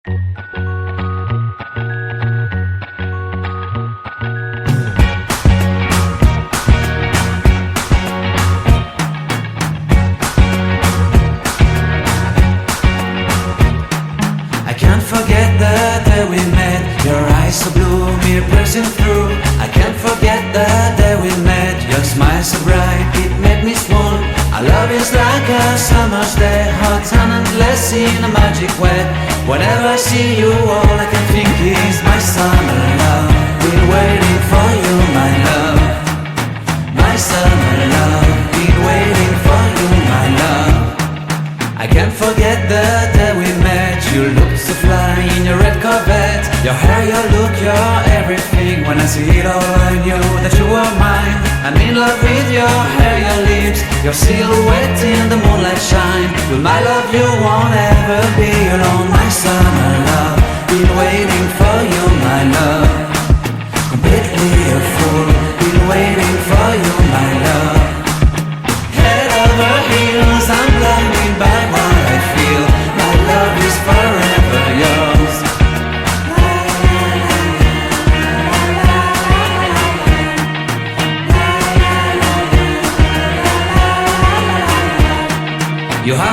I can't forget the day we met. Your eyes so blue, me piercing through. I can't forget the day we met. Your smile so bright, it made me swoon. Our love is like a summer's day, hot and endless in a magic way. Whenever I see you, all I can think is my summer love. Been waiting for you, my love. My summer love. Been waiting for you, my love. I can't forget the day we met. You looked so fly in your red Corvette. Your hair, your look, your everything. When I see it all, I knew that you were mine. I'm in love with your hair, your lips, your silhouette in the moonlight shine. With my love you won't ever be alone. My summer love, been waiting for you, my love. Completely a fool, been waiting for you, my love. Head over heels, I'm blinded by what I feel. My love is forever yours. You have